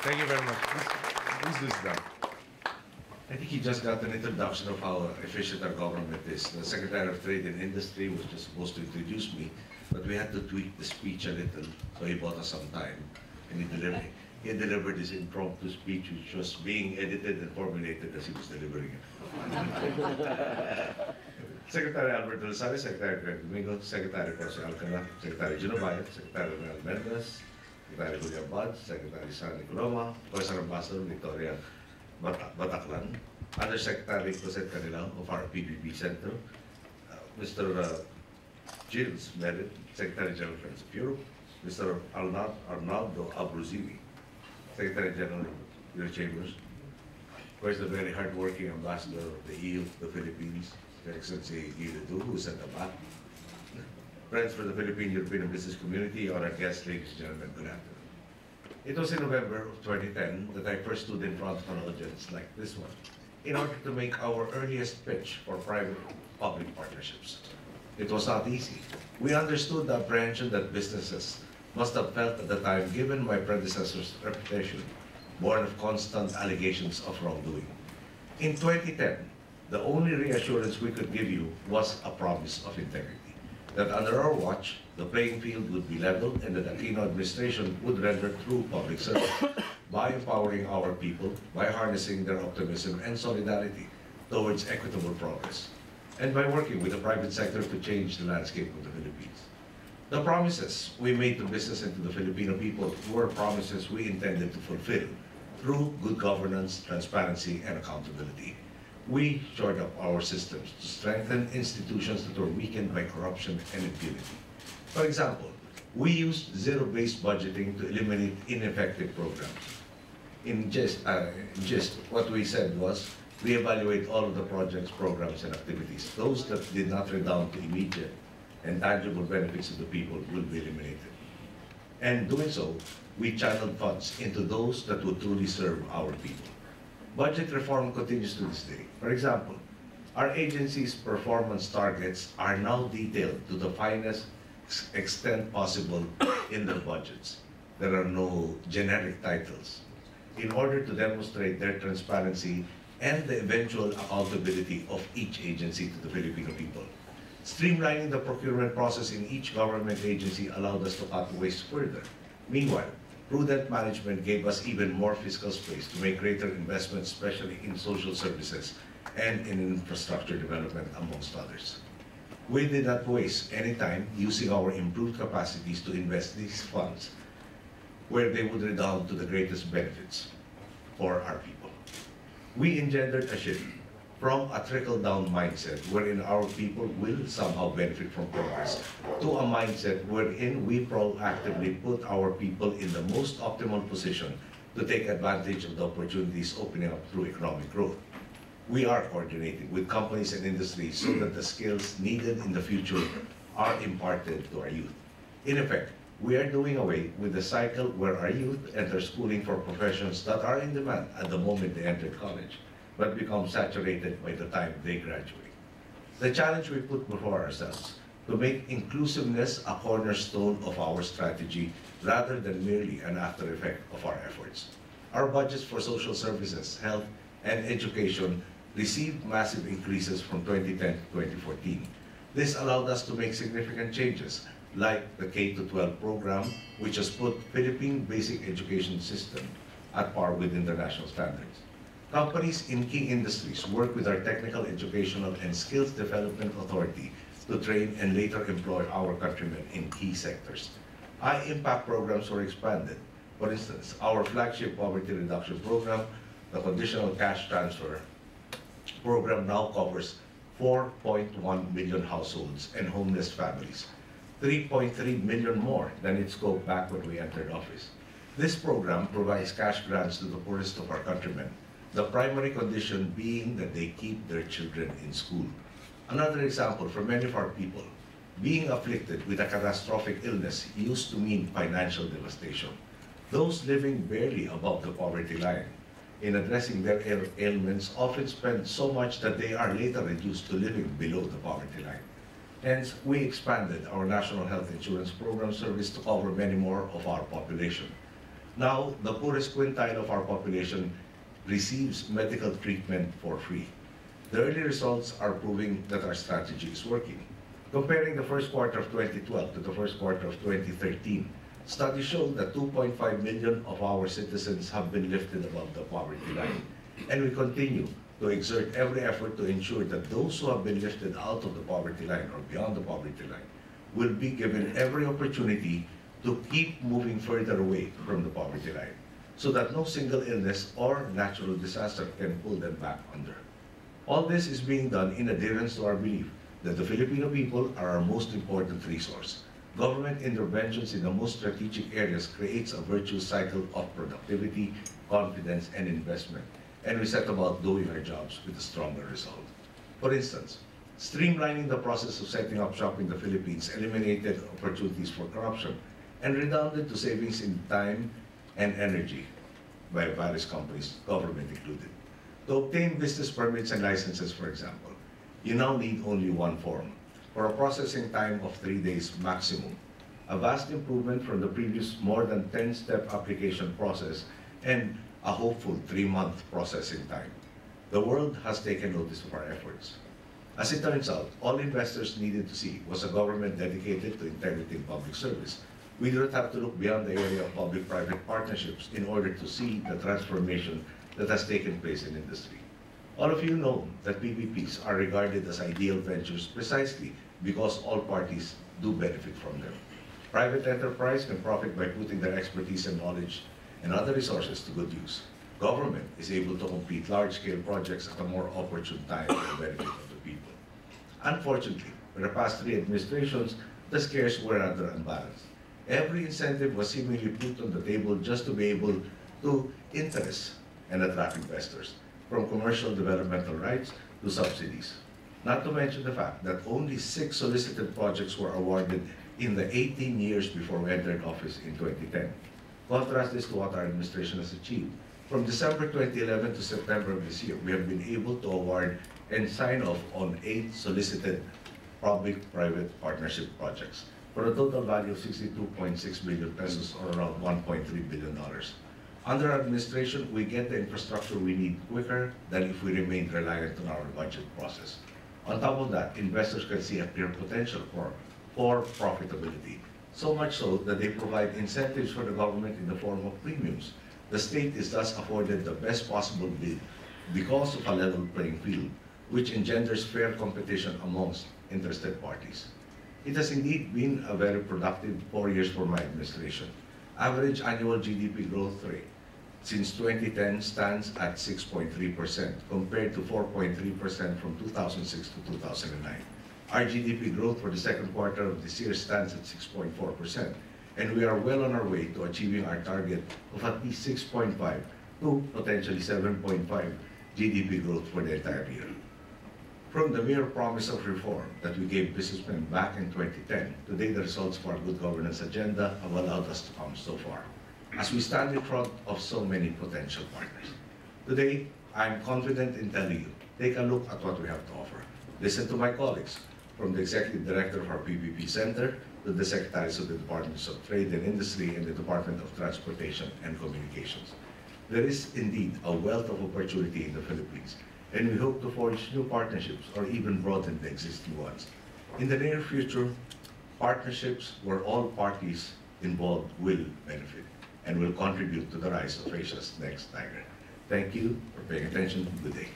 Thank you very much. Who's this guy? I think he just got an introduction of how efficient our government is. The Secretary of Trade and Industry was just supposed to introduce me, but we had to tweak the speech a little, so he bought us some time. And he delivered his impromptu speech, which was being edited and formulated as he was delivering it. Secretary Albert Rosales, Secretary Greg Domingo, Secretary Jose Alcala, Secretary Gino Bayet, Secretary Ronald Mendes, Secretary Julia Bud, Secretary Sani Coloma, Professor Ambassador Victoria Bataclan, Undersecretary Cosette Canilao of our PPP Center, Mr. Gilles Merit, Secretary General Friends of Europe, Mr. Arnaldo Abruzini, Secretary General of your Chambers, of course the very hardworking Ambassador of the EU to the Philippines, His Excellency Guy Ledoux, who is at the back. Friends for the Philippine European Business Community, honored guests, ladies and gentlemen, good afternoon. It was in November of 2010 that I first stood in front of an audience like this one in order to make our earliest pitch for private-public partnerships. It was not easy. We understood the apprehension that businesses must have felt at the time given my predecessor's reputation, born of constant allegations of wrongdoing. In 2010, the only reassurance we could give you was a promise of integrity, that under our watch, the playing field would be leveled and that the Aquino administration would render true public service by empowering our people, by harnessing their optimism and solidarity towards equitable progress, and by working with the private sector to change the landscape of the Philippines. The promises we made to business and to the Filipino people were promises we intended to fulfill through good governance, transparency, and accountability. We shored up our systems to strengthen institutions that were weakened by corruption and impunity. For example, we used zero-based budgeting to eliminate ineffective programs. In just what we said was, we evaluate all of the projects, programs, and activities. Those that did not redound to immediate and tangible benefits to the people will be eliminated. And doing so, we channeled funds into those that would truly serve our people. Budget reform continues to this day. For example, our agency's performance targets are now detailed to the finest extent possible in their budgets. There are no generic titles. In order to demonstrate their transparency and the eventual accountability of each agency to the Filipino people. Streamlining the procurement process in each government agency allowed us to cut waste further. Meanwhile, prudent management gave us even more fiscal space to make greater investments, especially in social services and in infrastructure development, amongst others. We did not waste any time using our improved capacities to invest these funds where they would redound to the greatest benefits for our people. We engendered a shift from a trickle-down mindset wherein our people will somehow benefit from progress to a mindset wherein we proactively put our people in the most optimal position to take advantage of the opportunities opening up through economic growth. We are coordinating with companies and industries so that the skills needed in the future are imparted to our youth. In effect, we are doing away with the cycle where our youth enter schooling for professions that are in demand at the moment they enter college, but become saturated by the time they graduate. The challenge we put before ourselves to make inclusiveness a cornerstone of our strategy rather than merely an after effect of our efforts. Our budgets for social services, health, and education received massive increases from 2010 to 2014. This allowed us to make significant changes, like the K-12 program, which has put Philippine basic education system at par with international standards. Companies in key industries work with our Technical Educational and Skills Development Authority to train and later employ our countrymen in key sectors. High-impact programs were expanded. For instance, our flagship poverty reduction program, the Conditional Cash Transfer program, now covers 4.1 million households and homeless families, 3.3 million more than its scope back when we entered office. This program provides cash grants to the poorest of our countrymen, the primary condition being that they keep their children in school. Another example for many of our people, being afflicted with a catastrophic illness used to mean financial devastation. Those living barely above the poverty line, in addressing their ailments, often spend so much that they are later reduced to living below the poverty line. Hence, we expanded our National Health Insurance Program service to cover many more of our population. Now, the poorest quintile of our population receives medical treatment for free. The early results are proving that our strategy is working. Comparing the first quarter of 2012 to the first quarter of 2013, studies show that 2.5 million of our citizens have been lifted above the poverty line. And we continue to exert every effort to ensure that those who have been lifted out of the poverty line or beyond the poverty line will be given every opportunity to keep moving further away from the poverty line, so that no single illness or natural disaster can pull them back under. All this is being done in adherence to our belief that the Filipino people are our most important resource. Government interventions in the most strategic areas creates a virtuous cycle of productivity, confidence, and investment, and we set about doing our jobs with a stronger result. For instance, streamlining the process of setting up shop in the Philippines eliminated opportunities for corruption and redounded to savings in time and energy by various companies, government included. To obtain business permits and licenses, for example, you now need only one form for a processing time of 3 days maximum, a vast improvement from the previous more than 10-step application process and a hopeful 3-month processing time. The world has taken notice of our efforts. As it turns out, all investors needed to see was a government dedicated to integrity in public service. We do not have to look beyond the area of public-private partnerships in order to see the transformation that has taken place in industry. All of you know that PPPs are regarded as ideal ventures precisely because all parties do benefit from them. Private enterprise can profit by putting their expertise and knowledge and other resources to good use. Government is able to complete large-scale projects at a more opportune time for the benefit of the people. Unfortunately, for the past 3 administrations, the scares were rather unbalanced. Every incentive was seemingly put on the table just to be able to interest and attract investors, from commercial developmental rights to subsidies. Not to mention the fact that only 6 solicited projects were awarded in the 18 years before we entered office in 2010. Contrast this to what our administration has achieved. From December 2011 to September of this year, we have been able to award and sign off on 8 solicited public-private partnership projects for a total value of 62.6 billion pesos or around $1.3 billion. Under our administration, we get the infrastructure we need quicker than if we remained reliant on our budget process. On top of that, investors can see a clear potential for profitability, so much so that they provide incentives for the government in the form of premiums. The state is thus afforded the best possible bid because of a level playing field, which engenders fair competition amongst interested parties. It has indeed been a very productive 4 years for my administration. Average annual GDP growth rate since 2010 stands at 6.3% compared to 4.3% from 2006 to 2009. Our GDP growth for the second quarter of this year stands at 6.4%, and we are well on our way to achieving our target of at least 6.5 to potentially 7.5 GDP growth for the entire year. From the mere promise of reform that we gave businessmen back in 2010, today the results of our good governance agenda have allowed us to come so far, as we stand in front of so many potential partners. Today, I am confident in telling you, take a look at what we have to offer. Listen to my colleagues, from the Executive Director of our PPP Center to the Secretaries of the Departments of Trade and Industry and the Department of Transportation and Communications. There is indeed a wealth of opportunity in the Philippines, and we hope to forge new partnerships or even broaden the existing ones. In the near future, partnerships where all parties involved will benefit and will contribute to the rise of Asia's next tiger. Thank you for paying attention. Good day.